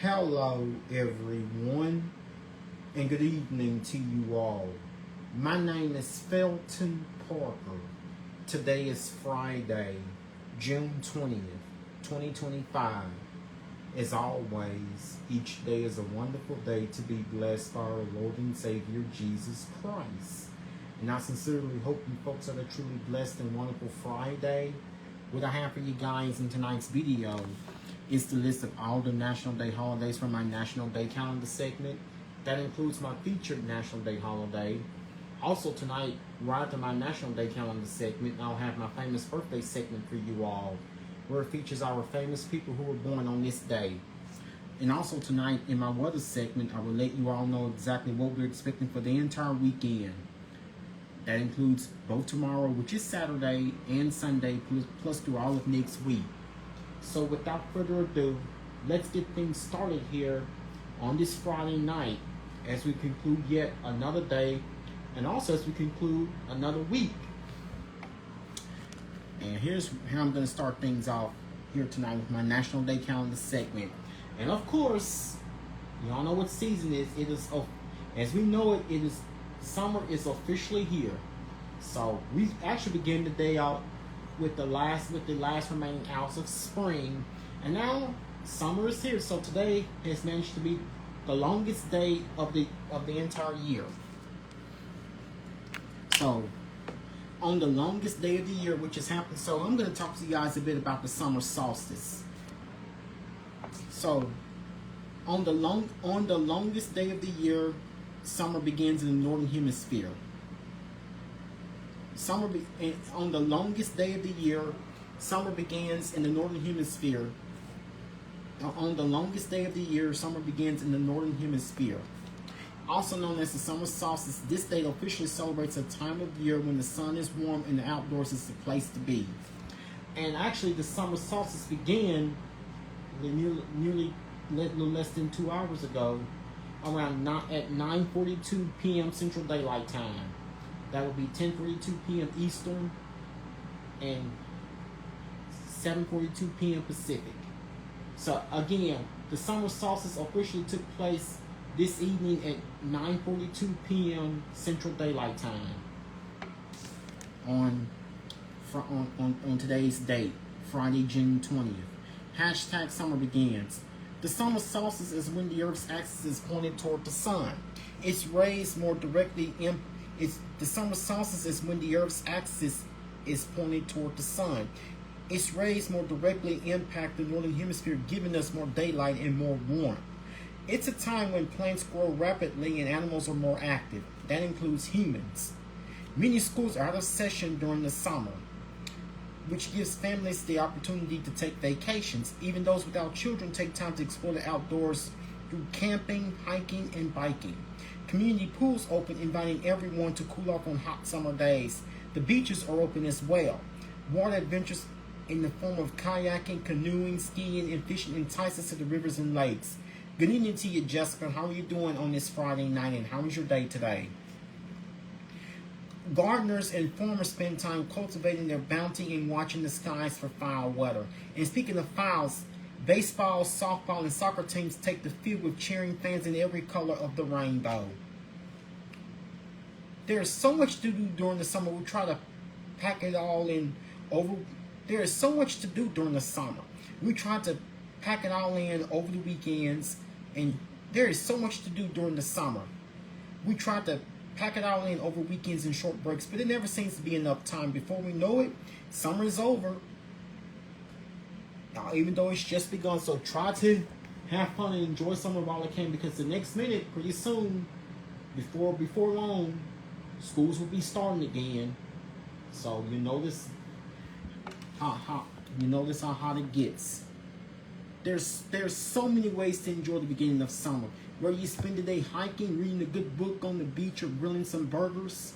Hello, everyone, and good evening to you all. My name is Felton Parker. Today is Friday, June 20th, 2025. As always, each day is a wonderful day to be blessed by our Lord and Savior, Jesus Christ. And I sincerely hope you folks have a truly blessed and wonderful Friday. What I have for you guys in tonight's video is the list of all the National Day holidays from my National Day calendar segment. That includes my featured National Day holiday. Also tonight, right after my National Day calendar segment, I'll have my famous birthday segment for you all, where it features our famous people who were born on this day. And also tonight, in my weather segment, I will let you all know exactly what we're expecting for the entire weekend. That includes both tomorrow, which is Saturday, and Sunday, plus through all of next week. So without further ado, let's get things started here on this Friday night as we conclude yet another day, and also as we conclude another week. And here's how I'm going to start things off here tonight with my National Day calendar segment. And of course, y'all know what season it is. It is, as we know it, summer is officially here. So we actually begin the day out with the last remaining hours of spring, and now summer is here. So today has managed to be the longest day of the entire year. So on the longest day of the year, which has happened, so I'm going to talk to you guys a bit about the summer solstice. So on the longest day of the year, summer begins in the northern hemisphere. On the longest day of the year, summer begins in the northern hemisphere. On the longest day of the year, summer begins in the northern hemisphere. Also known as the summer solstice, this date officially celebrates a time of year when the sun is warm and the outdoors is the place to be. And actually, the summer solstice began nearly little less than 2 hours ago, around at 9:42 p.m. Central Daylight Time. That would be 10:42 p.m. Eastern and 7:42 p.m. Pacific. So again, the summer solstice officially took place this evening at 9:42 p.m. Central Daylight Time on today's date, Friday, June 20th. Hashtag summer begins. The summer solstice is when the Earth's axis is pointed toward the sun. Its rays more directly the summer solstice is when the Earth's axis is pointed toward the sun. Its rays more directly impact the northern hemisphere, giving us more daylight and more warmth. It's a time when plants grow rapidly and animals are more active. That includes humans. Many schools are out of session during the summer, which gives families the opportunity to take vacations. Even those without children take time to explore the outdoors through camping, hiking, and biking. Community pools open, inviting everyone to cool off on hot summer days. The beaches are open as well. Water adventures in the form of kayaking, canoeing, skiing, and fishing entice us to the rivers and lakes. Good evening to you, Jessica. How are you doing on this Friday night, and how was your day today? Gardeners and farmers spend time cultivating their bounty and watching the skies for foul weather. And speaking of fouls, baseball, softball, and soccer teams take the field with cheering fans in every color of the rainbow. There is so much to do during the summer. We try to pack it all in over. There is so much to do during the summer. We try to pack it all in over the weekends, and there is so much to do during the summer. We try to pack it all in over weekends and short breaks, but it never seems to be enough time. Before we know it, summer is over. Now, even though it's just begun, so try to have fun and enjoy summer while it can, because the next minute, pretty soon, before long, schools will be starting again. So you notice how hot it gets. There's so many ways to enjoy the beginning of summer. Where you spend the day hiking, reading a good book on the beach, or grilling some burgers.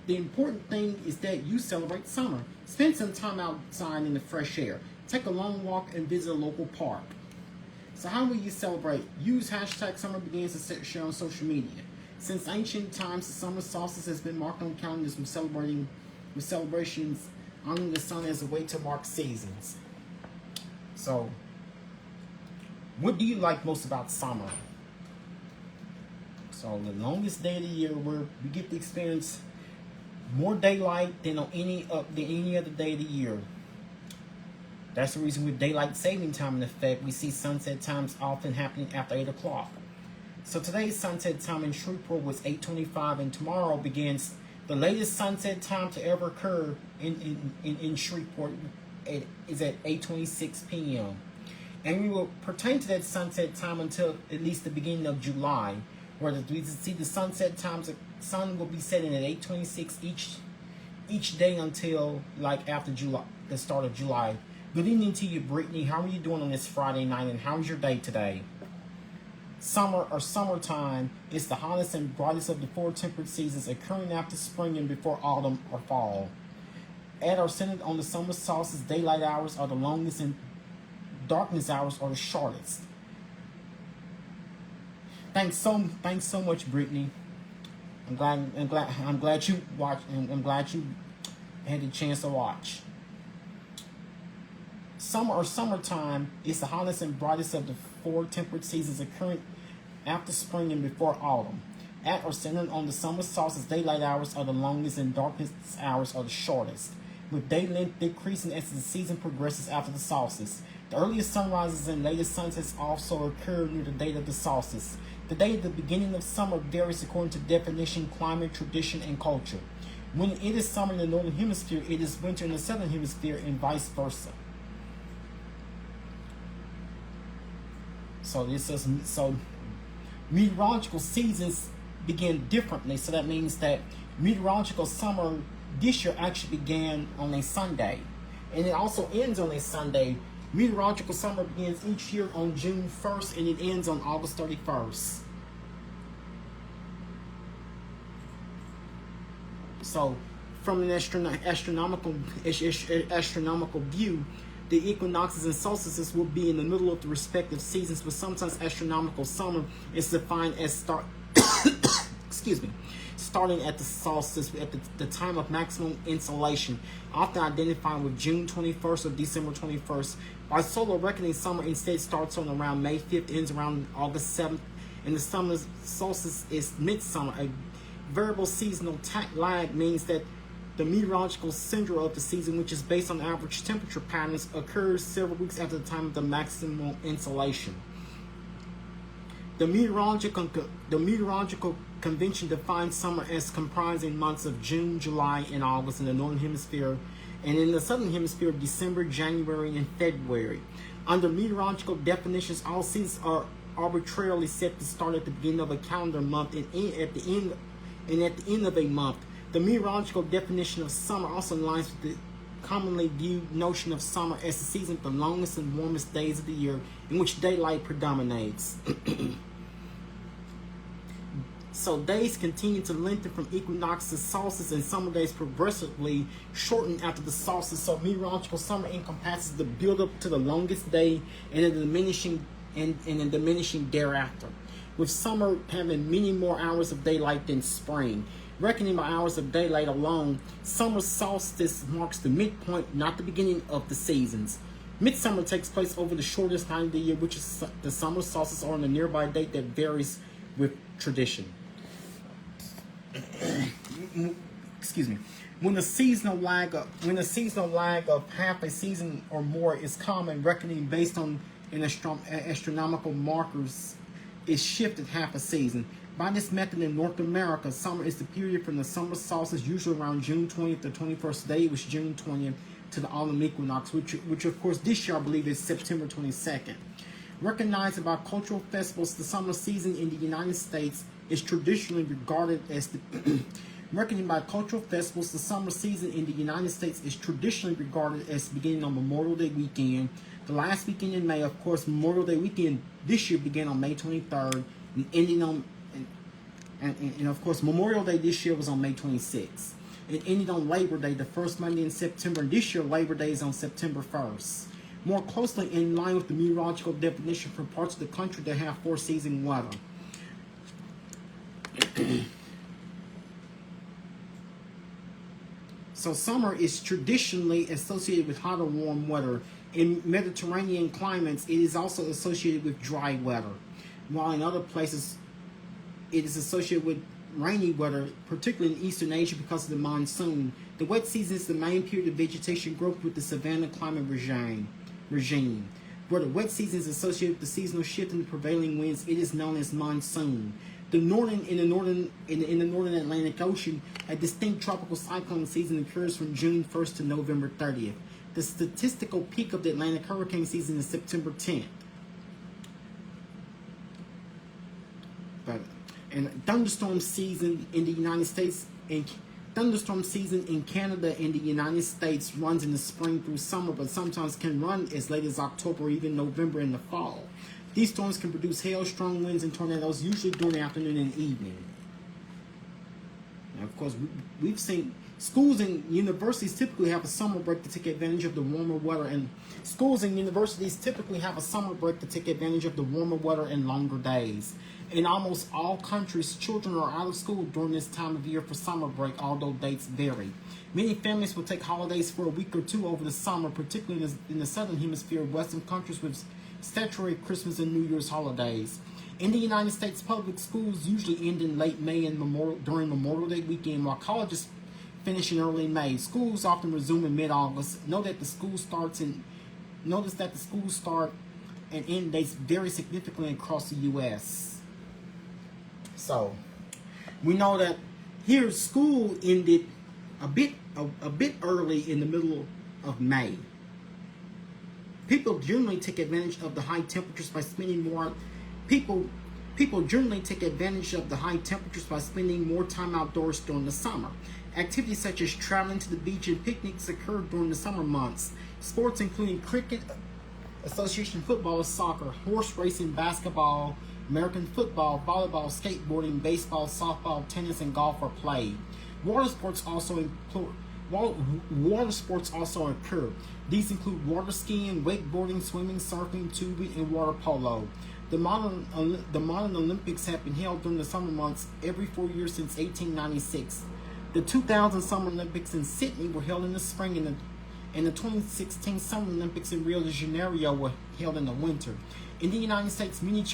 The important thing is that you celebrate summer. Spend some time outside in the fresh air. Take a long walk and visit a local park. So how will you celebrate? Use hashtag summer begins to share on social media. Since ancient times, the summer solstice has been marked on calendars with celebrations honoring the sun as a way to mark seasons. So What do you like most about summer? So the longest day of the year where we get to experience more daylight than on any other day of the year. That's the reason with daylight saving time in effect, we see sunset times often happening after 8 o'clock. So today's sunset time in Shreveport was 8:25, and tomorrow begins the latest sunset time to ever occur in Shreveport. It is at 8:26 p.m. And we will pertain to that sunset time until at least the beginning of July, where we see the sunset times. The sun will be setting at 8:26 each day until like after July, the start of July. Good evening to you, Brittany. How are you doing on this Friday night, and how's your day today? Summer or summertime is the hottest and brightest of the 4 temperate seasons, occurring after spring and before autumn or fall. At or centered on the summer solstice, daylight hours are the longest and darkness hours are the shortest. Thanks so much, Brittany. I'm glad you watched, and I'm glad you had the chance to watch. Summer or summertime is the hottest and brightest of the 4 temperate seasons, occurring after spring and before autumn. At or centered on the summer solstice, daylight hours are the longest and darkest hours are the shortest, with day length decreasing as the season progresses after the solstice. The earliest sunrises and latest sunsets also occur near the date of the solstice. The date of the beginning of summer varies according to definition, climate, tradition, and culture. When it is summer in the northern hemisphere, it is winter in the southern hemisphere, and vice versa. So meteorological seasons begin differently. So that means that meteorological summer this year actually began on a Sunday, and it also ends on a Sunday. Meteorological summer begins each year on June 1st, and it ends on August 31st. So, from an astronomical view, the equinoxes and solstices will be in the middle of the respective seasons, but sometimes astronomical summer is defined as starting at the solstice at the time of maximum insolation, often identified with June 21st or December 21st. By solar reckoning, summer instead starts on around May 5th, ends around August 7th, and the summer solstice is midsummer. A variable seasonal lag means that the meteorological center of the season, which is based on average temperature patterns, occurs several weeks after the time of the maximum insolation. The meteorological convention defines summer as comprising months of June, July, and August in the northern hemisphere, and in the southern hemisphere, December, January, and February. Under meteorological definitions, all seasons are arbitrarily set to start at the beginning of a calendar month and at the end of a month. The meteorological definition of summer also aligns with the commonly viewed notion of summer as the season with the longest and warmest days of the year, in which daylight predominates. So days continue to lengthen from equinox to solstice, and summer days progressively shorten after the solstice. So meteorological summer encompasses the build-up to the longest day and a diminishing thereafter, with summer having many more hours of daylight than spring. Reckoning by hours of daylight alone, summer solstice marks the midpoint, not the beginning of the seasons. Midsummer takes place over the shortest time of the year, which is the summer solstice, or on a nearby date that varies with tradition. Excuse me. When the seasonal lag of half a season or more is common, reckoning based on astronomical markers is shifted half a season. By this method in North America, summer is the period from the summer solstice, usually around June 20th to 21st. Today it was June 20th to the autumn equinox, which of course this year I believe is September 22nd. Recognized by cultural festivals, the summer season in the United States is traditionally regarded as the reckoning by cultural festivals, the summer season in the United States is traditionally regarded as beginning on Memorial Day weekend. The last weekend in May, of course, Memorial Day weekend this year began on May 23rd and ending on and of course, Memorial Day this year was on May 26th. It ended on Labor Day, the first Monday in September, and this year Labor Day is on September 1st. More closely in line with the meteorological definition for parts of the country that have 4-season weather. So summer is traditionally associated with hot or warm weather. In Mediterranean climates, it is also associated with dry weather, while in other places it is associated with rainy weather, particularly in Eastern Asia because of the monsoon. The wet season is the main period of vegetation growth with the savanna climate regime. Where the wet season is associated with the seasonal shift in the prevailing winds, it is known as monsoon. In the northern Atlantic Ocean, a distinct tropical cyclone season occurs from June 1st to November 30th. The statistical peak of the Atlantic hurricane season is September 10th. And thunderstorm season in the United States and thunderstorm season in Canada and the United States runs in the spring through summer, but sometimes can run as late as October or even November in the fall. These storms can produce hail, strong winds, and tornadoes, usually during the afternoon and evening. Now, of course, we've seen schools and universities typically have a summer break to take advantage of the warmer weather, and schools and universities typically have a summer break to take advantage of the warmer weather and longer days. In almost all countries, children are out of school during this time of year for summer break, although dates vary. Many families will take holidays for a week or two over the summer, particularly in the southern hemisphere, Western countries with statutory Christmas and New Year's holidays. In the United States, public schools usually end in late May and during Memorial Day weekend, while colleges finish in early May. Schools often resume in mid-August. Notice that the school start and end dates vary significantly across the U.S. So, we know that here school ended a bit early in the middle of May. People generally take advantage of the high temperatures by spending more. People generally take advantage of the high temperatures by spending more time outdoors during the summer. Activities such as traveling to the beach and picnics occur during the summer months. Sports including cricket, association football, soccer, horse racing, basketball, American football, volleyball, skateboarding, baseball, softball, tennis, and golf are played. Water sports also occur. These include water skiing, wakeboarding, swimming, surfing, tubing, and water polo. The modern Olympics have been held during the summer months every 4 years since 1896. The 2000 Summer Olympics in Sydney were held in the spring, and the 2016 Summer Olympics in Rio de Janeiro were held in the winter. In the United States, many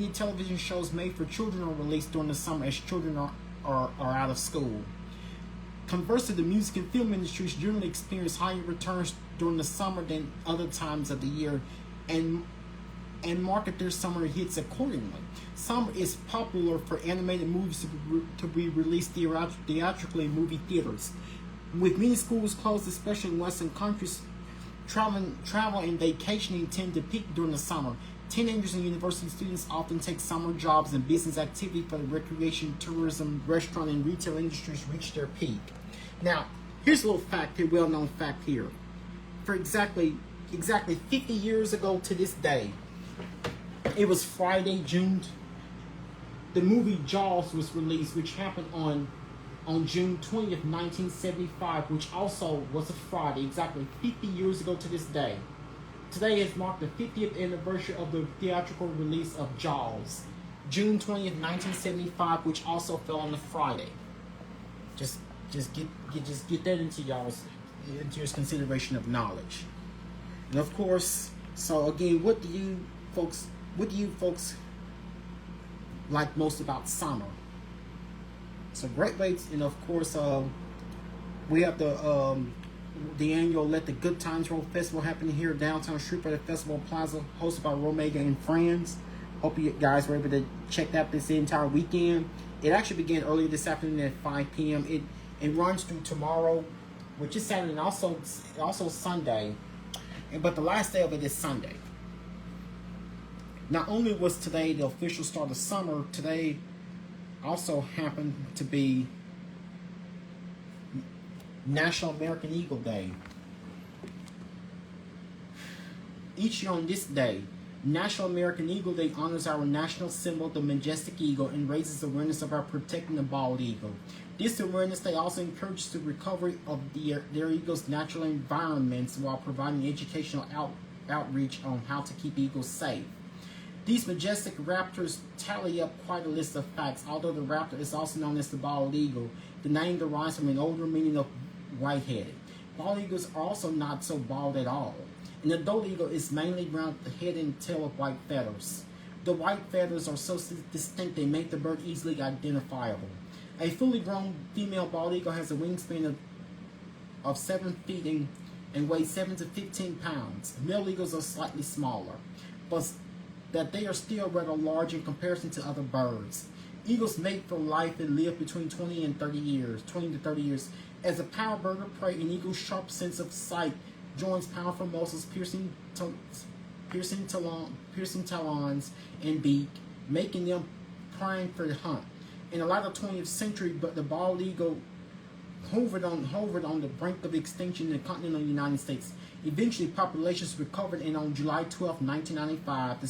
television shows made for children are released during the summer as children are out of school. Conversely, the music and film industries generally experience higher returns during the summer than other times of the year, and market their summer hits accordingly. Summer is popular for animated movies to be released theatrically in movie theaters. With many schools closed, especially in Western countries, travel and vacationing tend to peak during the summer. Teenagers and university students often take summer jobs and business activity for the recreation, tourism, restaurant, and retail industries reach their peak. Now, here's a little fact here, well-known fact here. For exactly 50 years ago to this day, it was Friday, the movie Jaws was released, which happened on June 20th, 1975, which also was a Friday, exactly 50 years ago to this day. Today has marked the 50th anniversary of the theatrical release of Jaws, June 20th, 1975, which also fell on a Friday. Just get that into your consideration of knowledge. And of course, so again, what do you folks like most about summer? So Great Lakes, and of course, we have the annual Let the Good Times Roll Festival happening here downtown Shreveport Festival Plaza, hosted by Romega and Friends. Hope you guys were able to check out this entire weekend. It actually began earlier this afternoon at 5 p.m. It runs through tomorrow, which is Saturday, and also Sunday. But the last day of it is Sunday. Not only was today the official start of summer, today also happened to be National American Eagle Day. Each year on this day, National American Eagle Day honors our national symbol, the majestic eagle, and raises awareness of our protecting the bald eagle. This Awareness Day also encourages the recovery of their eagles' natural environments while providing educational outreach on how to keep eagles safe. These majestic raptors tally up quite a list of facts. Although the raptor is also known as the bald eagle, The name derives from an older meaning of white-headed. Bald eagles are also not so bald at all. An adult eagle is mainly brown with the head and tail of white feathers. The white feathers are so distinct they make the bird easily identifiable. A fully grown female bald eagle has a wingspan of 7 feet and weighs 7 to 15 pounds. Male eagles are slightly smaller, but that they are still rather large in comparison to other birds. Eagles mate for life and live between 20 to 30 years. As a power bird of prey, an eagle's sharp sense of sight joins powerful muscles, piercing talons and beak, making them prime for the hunt. In the latter 20th century, but the bald eagle hovered on the brink of extinction in the continental United States. Eventually, populations recovered, and on July 12, 1995,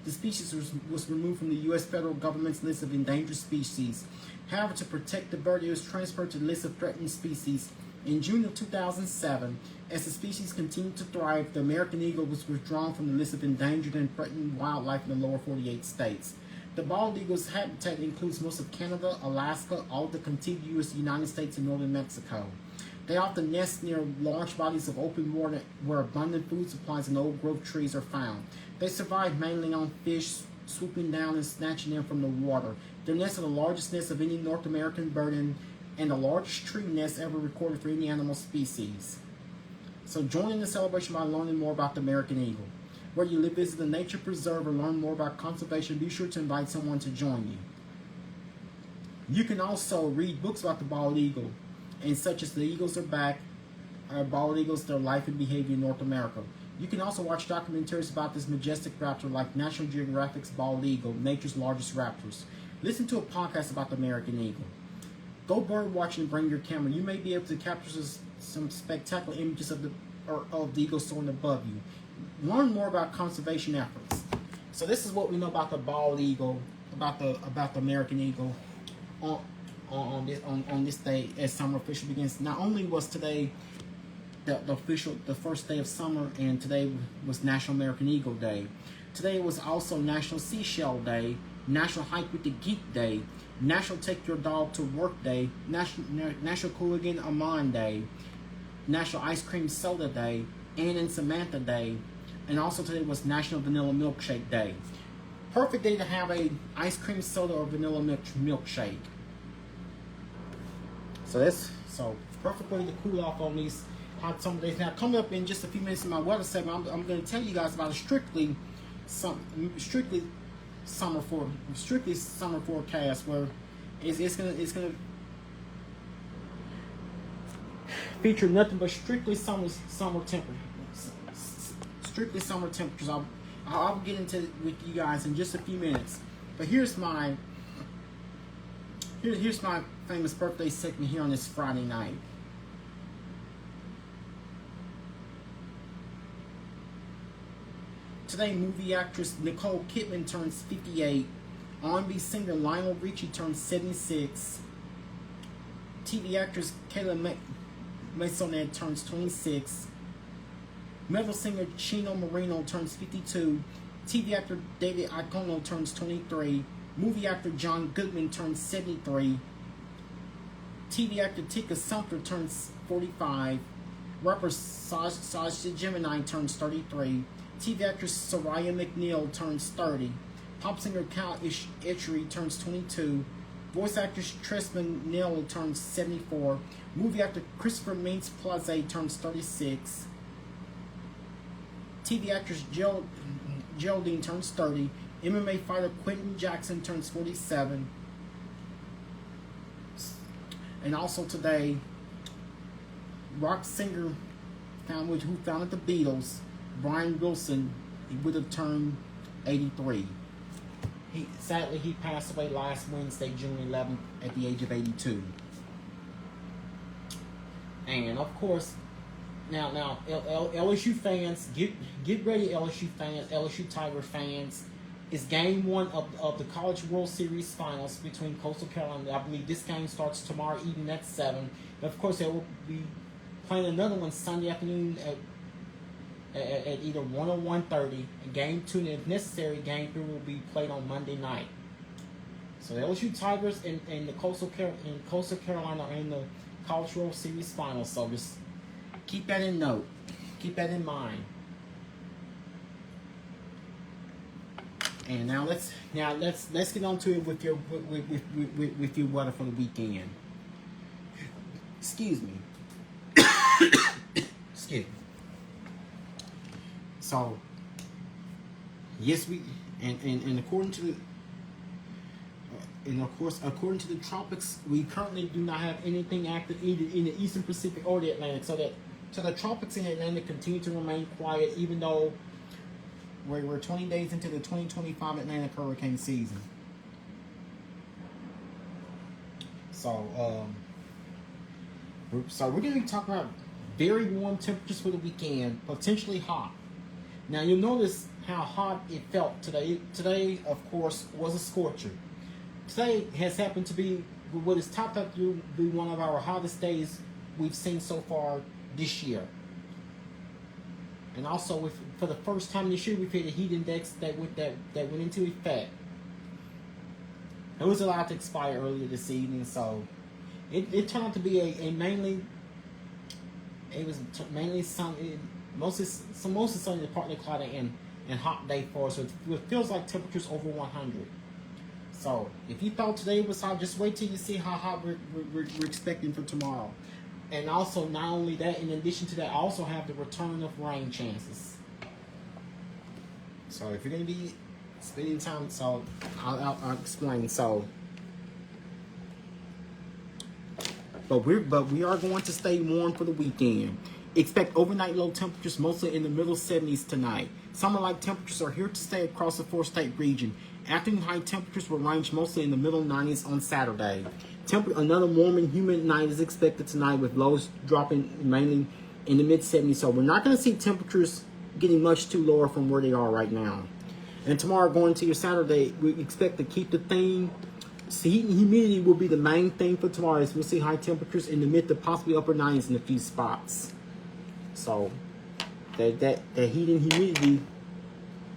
the species was removed from the U.S. federal government's list of endangered species. However, to protect the bird, it was transferred to the list of threatened species. In June of 2007, as the species continued to thrive, the American eagle was withdrawn from the list of endangered and threatened wildlife in the lower 48 states. The bald eagle's habitat includes most of Canada, Alaska, all the contiguous United States, and northern Mexico. They often nest near large bodies of open water where abundant food supplies and old-growth trees are found. They survive mainly on fish, swooping down and snatching them from the water. Their nests are the largest nests of any North American bird and the largest tree nest ever recorded for any animal species. So join in the celebration by learning more about the American eagle. Whether you live, visit a nature preserve, or learn more about conservation, be sure to invite someone to join you. You can also read books about the bald eagle, and such as The Eagles Are Back, Bald Eagles, Their Life and Behavior in North America. You can also watch documentaries about this majestic raptor like National Geographic's Bald Eagle, Nature's Largest Raptors. Listen to a podcast about the American eagle. Go bird watching and bring your camera. You may be able to capture some spectacular images of the eagle soaring above you. Learn more about conservation efforts. So this is what we know about the bald eagle, about the American eagle on this day as summer officially begins. Not only was today the first day of summer, and today was National American Eagle Day. Today was also National Seashell Day, National Hike with the Geek Day, National Take Your Dog to Work Day, National Hooligan Amon Day, National Ice Cream Soda Day, Anne and Samantha Day, and also today was National Vanilla Milkshake Day. Perfect day to have a ice cream soda or vanilla milkshake. So perfect way to cool off on these hot summer days. Now coming up in just a few minutes in my weather segment, I'm going to tell you guys about a strictly summer forecast where it's gonna feature nothing but strictly summer temperatures. Strictly summer temperatures. I'll get into it with you guys in just a few minutes. But here's my famous birthday segment here on this Friday night. Today, movie actress Nicole Kidman turns 58. R&B singer Lionel Richie turns 76. TV actress Kayla Maisonette turns 26. Metal singer Chino Moreno turns 52. TV actor David Iacono turns 23. Movie actor John Goodman turns 73. TV actor Tika Sumpter turns 45. Rapper Sasha Gemini turns 33. TV actress Soraya McNeil turns 30. Pop singer Cal Etchery turns 22. Voice actress Tresman Nell turns 74. Movie actor Christopher Mintz-Plasse turns 36. TV actress Geraldine turns 30. MMA fighter Quentin Jackson turns 47. And also today, rock singer who founded the Beatles, Brian Wilson, he would have turned 83. Sadly, he passed away last Wednesday, June 11th, at the age of 82. And of course, now LSU fans, get ready, LSU fans, LSU Tiger fans. It's game one of the College World Series Finals between Coastal Carolina. I believe this game starts tomorrow evening at 7. And of course, they will be playing another one Sunday afternoon at either 1 or 1:30. Game 2, and if necessary, Game 3 will be played on Monday night. So the LSU Tigers and the Coastal Carolina are in the Cultural Series Finals. So just keep that in note. Keep that in mind. And now let's get on to it with your weather for the weekend. Excuse me. Excuse me. So yes, and according to the and of course, according to the tropics, we currently do not have anything active either in the Eastern Pacific or the Atlantic. So the tropics in the Atlantic continue to remain quiet, even though we're 20 days into the 2025 Atlantic hurricane season. So we're going to be talking about very warm temperatures for the weekend, potentially hot. Now you'll notice how hot it felt today. Today, of course, was a scorcher. Today has happened to be what is topped out to be one of our hottest days we've seen so far this year. And also, for the first time this year, we've hit a heat index that went into effect. It was allowed to expire earlier this evening, so it turned out to be mainly sunny, mostly sunny, partly cloudy, and hot day for us. So it feels like temperatures over 100. So if you thought today was hot, just wait till you see how hot we're expecting for tomorrow. And also, not only that, in addition to that, I also have the return of rain chances. So if you're going to be spending time, so I'll explain. So, but we are going to stay warm for the weekend. Expect overnight low temperatures mostly in the middle 70s tonight. Summer-like temperatures are here to stay across the 4-state region. Afternoon high temperatures will range mostly in the middle 90s on Saturday. Another warm and humid night is expected tonight, with lows dropping mainly in the mid-70s. So we're not going to see temperatures getting much too lower from where they are right now. And tomorrow, going to your Saturday, we expect to keep the theme. Heat and humidity will be the main thing for tomorrow, as we'll see high temperatures in the mid to possibly upper 90s in a few spots. So that heat and humidity,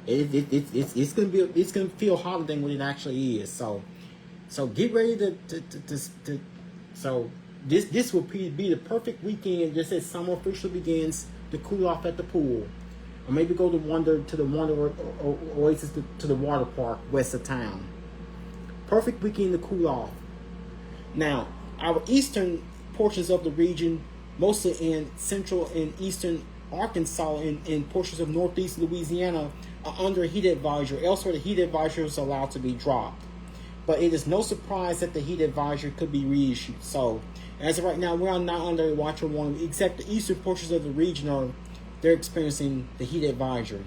it's gonna feel hotter than what it actually is. So get ready to so this will be the perfect weekend, just as summer officially begins, to cool off at the pool, or maybe go to the Wonder Oasis to the water park west of town. Perfect weekend to cool off. Now, our eastern portions of the region, mostly in central and eastern Arkansas and portions of northeast Louisiana, are under a heat advisory. Elsewhere, the heat advisory is allowed to be dropped. But it is no surprise that the heat advisory could be reissued. So, as of right now, we are not under a watch or warning, except the eastern portions of the region they're experiencing the heat advisory.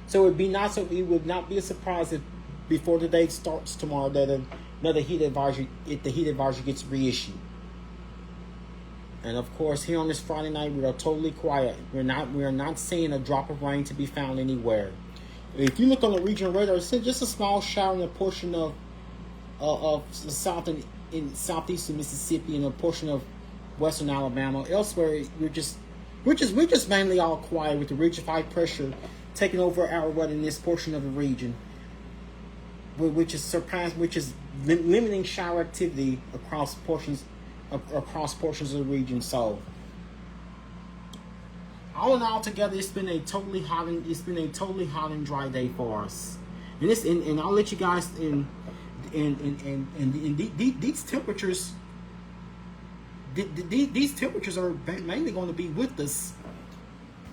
So it would not be a surprise if before the day starts tomorrow that another heat advisory, if the heat advisory gets reissued. And of course, here on this Friday night, we are totally quiet. We are not seeing a drop of rain to be found anywhere. If you look on the regional radar, it's just a small shower in a portion of the south and in southeastern Mississippi and a portion of western Alabama. Elsewhere, we're just mainly all quiet, with the ridge of high pressure taking over our weather in this portion of the region, which is limiting shower activity across portions of the region. So, all in all, together, it's been a totally hot and dry day for us. And I'll let you guys in these temperatures. These temperatures are mainly going to be with us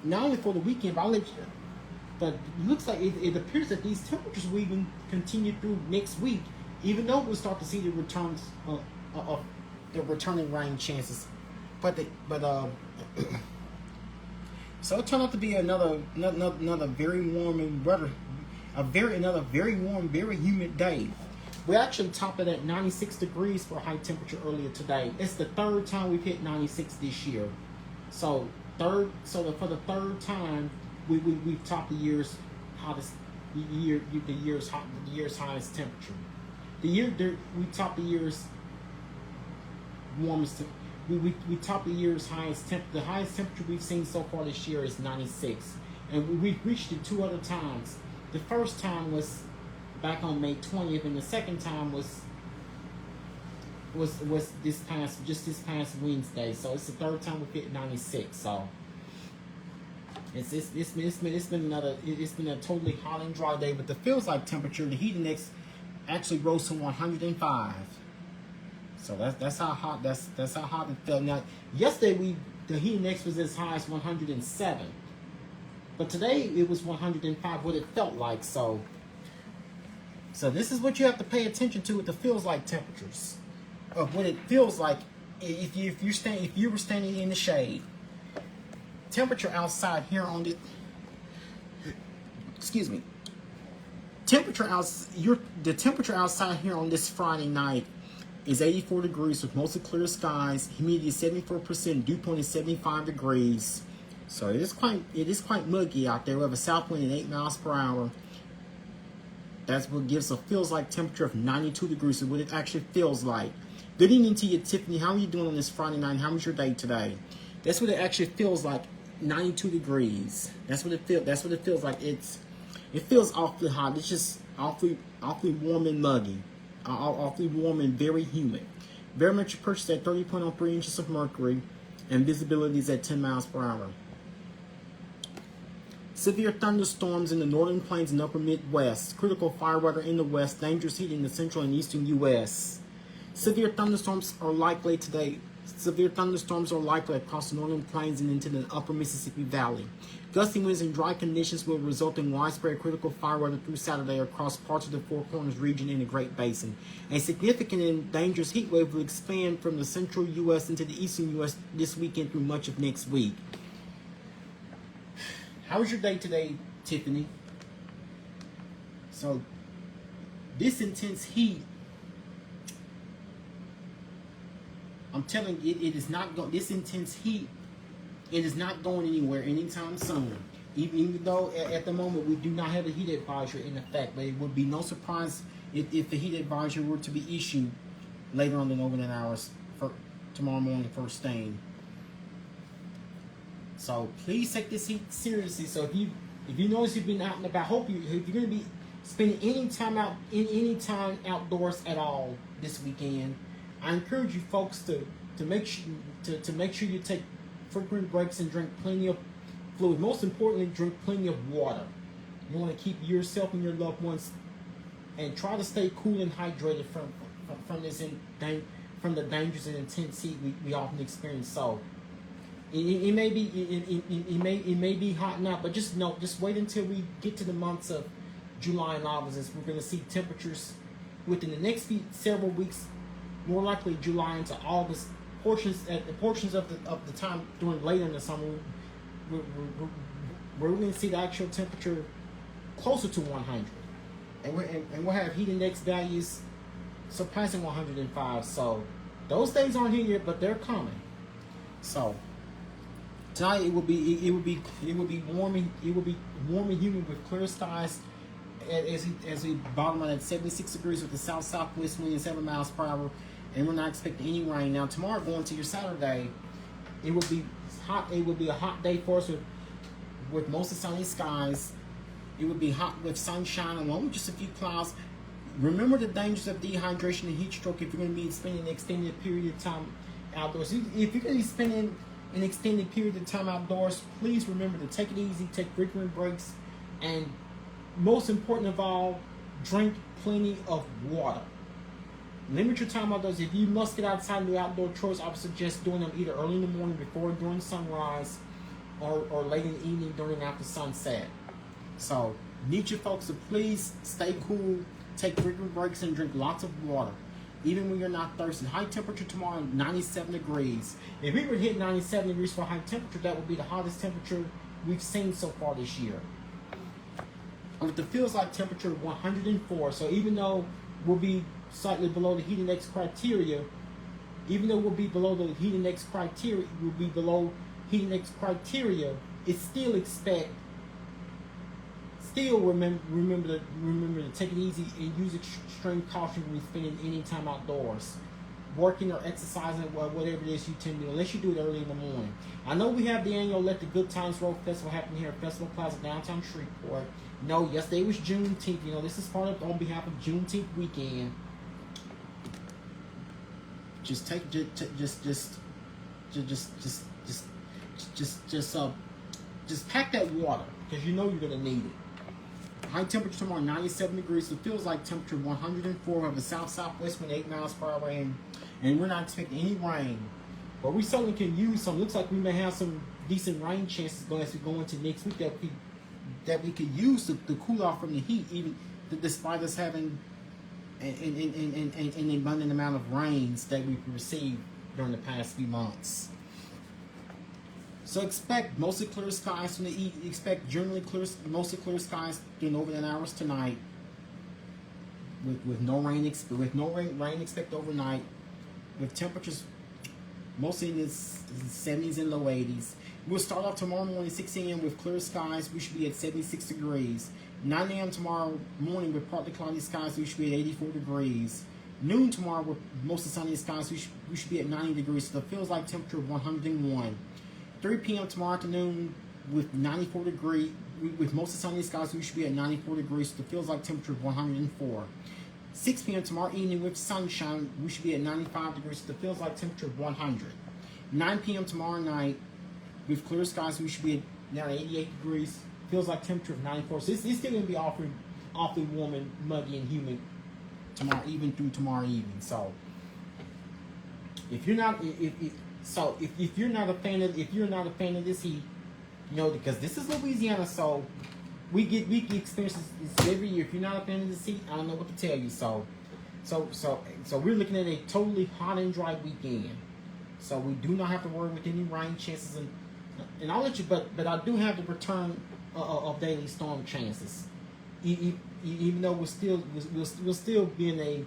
not only for the weekend, but it looks like it appears that these temperatures will even continue through next week, even though we'll start to see the returns of the returning rain chances. So it turned out to be another very warm and another very warm, very humid day. We actually topped it at 96 degrees for high temperature earlier today. It's the third time we've hit 96 this year. So for the third time, we've topped the year's highest temperature. We topped the year's warmest. We topped the year's highest temp. The highest temperature we've seen so far this year is 96, and we've reached it 2 other times. The first time was back on May 20th, and the second time was this past Wednesday. So it's the third time we hit 96. So it's been a totally hot and dry day, but the feels like temperature, the heat index actually rose to 105. So that's how hot it felt. Now yesterday the heat index was as high as 107, but today it was 105. What it felt like. So this is what you have to pay attention to with the feels like temperatures of what it feels like if you were standing in the shade. Temperature outside here on the the temperature outside here on this Friday night is 84 degrees with mostly clear skies. Humidity is 74%. Dew point is 75 degrees. So it is quite muggy out there. We have a south wind at 8 miles per hour. That's what gives a feels like temperature of 92 degrees. So what it actually feels like. Good evening to you, Tiffany. How are you doing on this Friday night? How was your day today? That's what it actually feels like. 92 degrees. That's what it feels like. It feels awfully hot. It's just awfully warm and muggy. Awfully warm and very humid. Barometric pressure at 30.03 inches of mercury, and visibility is at 10 miles per hour. Severe thunderstorms in the northern plains and upper Midwest. Critical fire weather in the west. Dangerous heat in the central and eastern U.S. Severe thunderstorms are likely today. Severe thunderstorms are likely across the northern plains and into the upper Mississippi Valley. Gusty winds and dry conditions will result in widespread critical fire weather through Saturday across parts of the Four Corners region and the Great Basin. A significant and dangerous heat wave will expand from the central U.S. into the eastern U.S. this weekend through much of next week. How was your day today, Tiffany? So, this intense heat, I'm telling you, it is not going. This intense heat, it is not going anywhere anytime soon. Even though at the moment we do not have a heat advisory in effect, but it would be no surprise if the heat advisory were to be issued later on in the overnight hours for tomorrow morning first thing. So please take this heat seriously. So if you notice you've been out and about, if you're going to be spending any time outdoors at all this weekend, I encourage you folks to make sure you take frequent breaks and drink plenty of fluid. Most importantly, drink plenty of water. You want to keep yourself and your loved ones, and try to stay cool and hydrated from the dangers and intense heat we often experience. So it may be hot now, but just wait until we get to the months of July and August, as we're going to see temperatures within the next several weeks. More likely July into August, portions of the time during later in the summer, we're going to see the actual temperature closer to 100, and we'll have heat index values surpassing 105. So those days aren't here yet, but they're coming. So tonight it will be warm and humid with clear skies. As we bottom out at 76 degrees with the south-southwest wind 7 miles per hour, and we're not expecting any rain. Now tomorrow, going to your Saturday, it will be hot. It will be a hot day for us with mostly sunny skies. It will be hot with sunshine along with just a few clouds. Remember the dangers of dehydration and heat stroke if you're going to be spending an extended period of time outdoors. If you're going to be spending an extended period of time outdoors, please remember to take it easy, take frequent breaks, and most important of all, drink plenty of water. Limit your time outdoors. If you must get outside and do outdoor chores, I would suggest doing them either early in the morning before and during sunrise, or late in the evening during and after sunset. So, need you folks to please stay cool, take frequent breaks, and drink lots of water, even when you're not thirsty. High temperature tomorrow, 97 degrees. If we were to hit 97 degrees for high temperature, that would be the hottest temperature we've seen so far this year. With the feels like temperature of 104, so even though we'll be slightly below the heat index criteria, it's still remember to take it easy and use extreme caution when you're spending any time outdoors, working or exercising, whatever it is you tend to do, unless you do it early in the morning. I know we have the annual Let the Good Times Roll Festival happening here at Festival Plaza, downtown Shreveport. No, yesterday was Juneteenth. You know, this is part of on behalf of Juneteenth weekend. Just take just pack that water because you know you're gonna need it. High temperature tomorrow 97 degrees. It feels like temperature 104. We have a south-southwest wind 8 miles per hour, and we're not expecting any rain. But we certainly can use some. Looks like we may have some decent rain chances as we go into next week that we could use to cool off from the heat, even despite us having an abundant amount of rains that we've received during the past few months. So expect mostly clear skies from the east. Expect generally clear, mostly clear skies during overnight hours tonight. With no rain, rain expect overnight. With temperatures mostly in the 70s and low 80s. We'll start off tomorrow morning 6 a.m. with clear skies. We should be at 76 degrees. 9 a.m. tomorrow morning with partly cloudy skies. We should be at 84 degrees. Noon tomorrow with mostly sunny skies. We should be at 90 degrees. So it feels like temperature of 101. 3 p.m. tomorrow afternoon with 94 degrees. With mostly sunny skies, we should be at 94 degrees. So it feels like temperature of 104. 6 p.m. tomorrow evening with sunshine, we should be at 95 degrees. So it feels like temperature of 100. 9 p.m. tomorrow night with clear skies, we should be at now 88 degrees. Feels like temperature of 94. So it's still going to be awfully warm and muggy and humid tomorrow, even through tomorrow evening. So if you're not if you're not a fan of this heat, you know, because this is Louisiana, so we experience this every year. If you're not a fan of this heat, I don't know what to tell you. So we're looking at a totally hot and dry weekend. So we do not have to worry with any rain chances, and I'll let you. But I do have the return of daily storm chances, even though we'll still be in a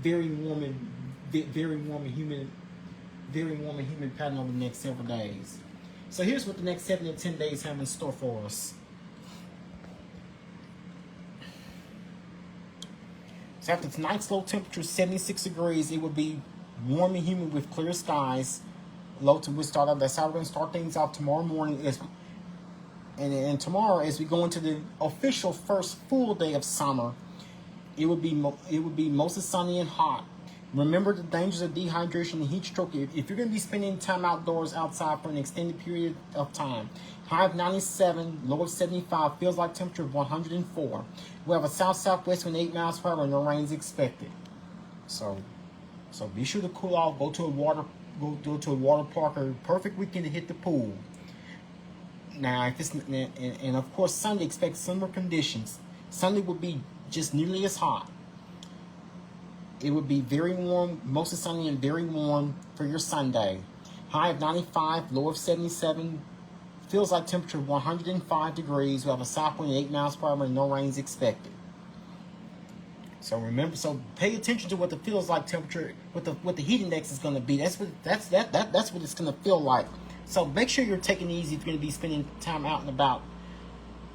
very warm and humid pattern over the next several days. So here's what the next 7 to 10 days have in store for us. So after tonight's low temperature 76 degrees, it will be warm and humid with clear skies. Low to we start out. That's how we're going to start things out tomorrow morning. And tomorrow, as we go into the official first full day of summer, it would be mostly sunny and hot. Remember the dangers of dehydration and heat stroke. If you're going to be spending time outdoors outside for an extended period of time, high of 97, low of 75, feels like temperature of 104. We have a south-southwest wind 8 miles per hour, and no rain is expected. So be sure to cool off. Go to a water park, or perfect weekend to hit the pool. Now, if it's and of course Sunday, expect similar conditions. Sunday will be just nearly as hot. It would be very warm, mostly sunny and very warm for your Sunday. High of 95, low of 77. Feels like temperature of 105 degrees. We have a south wind 8 miles per hour and no rain is expected. So remember, pay attention to what the feels like temperature, what the heat index is going to be. That's what it's going to feel like. So make sure you're taking it easy if you're going to be spending time out and about.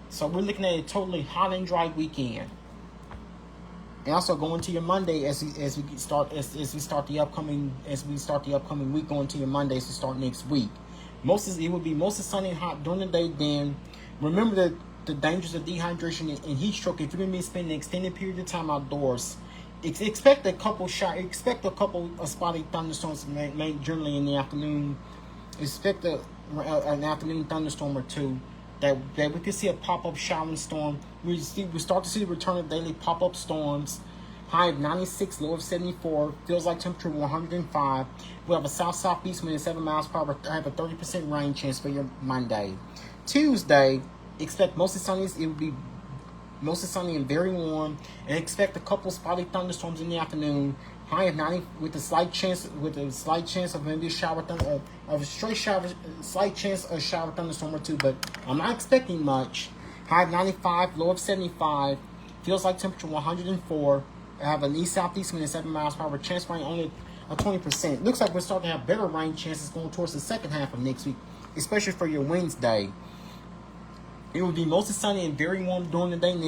So we're looking at a totally hot and dry weekend. And also going to your Monday as we start the upcoming week, going to your Mondays to start next week. It will be mostly sunny and hot during the day. Then remember the dangers of dehydration and heat stroke. If you're going to be spending an extended period of time outdoors, expect a couple of spotty thunderstorms generally in the afternoon. Expect an afternoon thunderstorm or two that we could see a pop-up showering storm. We start to see the return of daily pop-up storms. High of 96, low of 74. Feels like temperature 105. We have a south-southeast wind at 7 miles per hour. I have a 30% rain chance for your Monday. Tuesday, expect mostly sunny. It will be mostly sunny and very warm. And expect a couple spotty thunderstorms in the afternoon. High of 90 with a slight chance of maybe a shower slight chance of shower thunderstorm or two, but I'm not expecting much. High of 95, low of 75. Feels like temperature 104. I have an east-southeast wind at 7 miles per hour. Chance rain only a 20%. Looks like we're starting to have better rain chances going towards the second half of next week, especially for your Wednesday. It will be mostly sunny and very warm during the day, and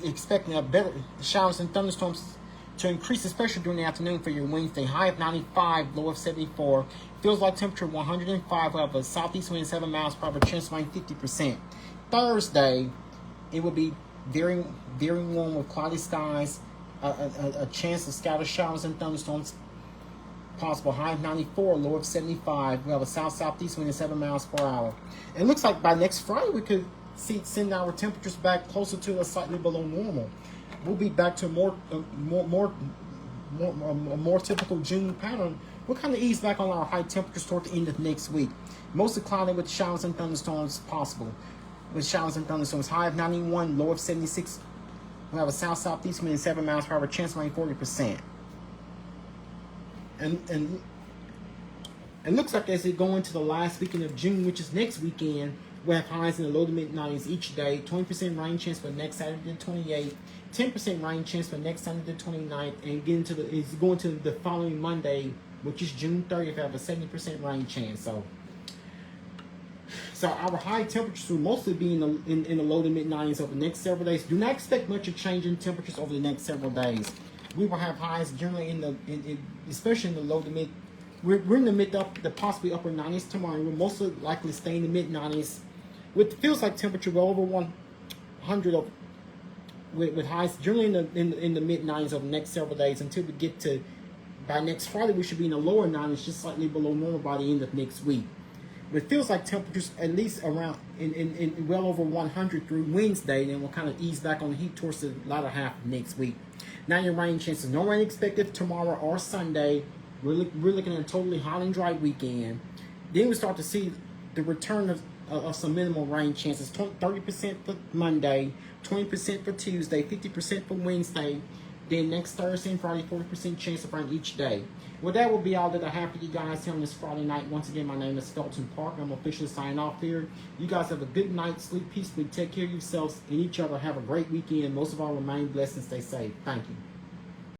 expecting a better showers and thunderstorms to increase, especially during the afternoon for your Wednesday. High of 95, low of 74. Feels like temperature 105. We have a southeast wind 7 miles per hour. Chance rain 50%. Thursday, It will be very, very warm with cloudy skies, a chance of scattered showers and thunderstorms possible. High of 94, low of 75. We have a south-southeast wind at 7 miles per hour. It looks like by next Friday we could send our temperatures back closer to a slightly below normal. We'll be back to a more typical June pattern. We'll kind of ease back on our high temperatures toward the end of next week. Mostly cloudy with showers and thunderstorms possible. With showers and thunderstorms. High of 91, low of 76. We have a south-southeast wind at 7 miles per hour. Chance of rain 40%. And it looks like as we go into the last weekend of June, which is next weekend, we have highs in the low to mid 90s each day. 20% rain chance for next Saturday the 28th. 10% rain chance for next Sunday the 29th. And it's going to the following Monday, which is June 30th. We have a 70% rain chance. So our high temperatures will mostly be in the low to mid 90s over the next several days. Do not expect much of change in temperatures over the next several days. We will have highs generally especially in the low to mid. We're in the mid to possibly upper 90s tomorrow. We'll mostly likely stay in the mid 90s. With feels like temperature well over 100 with highs generally in the mid 90s over the next several days until we get to by next Friday. We should be in the lower 90s, just slightly below normal by the end of next week. But it feels like temperatures at least around in well over 100 through Wednesday. Then we'll kind of ease back on the heat towards the latter half of next week. Now your rain chances. No rain expected tomorrow or Sunday. We're looking at a totally hot and dry weekend. Then we start to see the return of some minimal rain chances. 30% for Monday, 20% for Tuesday, 50% for Wednesday. Then next Thursday and Friday, 40% chance of rain each day. Well, that will be all that I have for you guys here on this Friday night. Once again, my name is Felton Parker. I'm officially signing off here. You guys have a good night. Sleep peacefully. Take care of yourselves and each other. Have a great weekend. Most of all, remain blessed and stay safe. Thank you.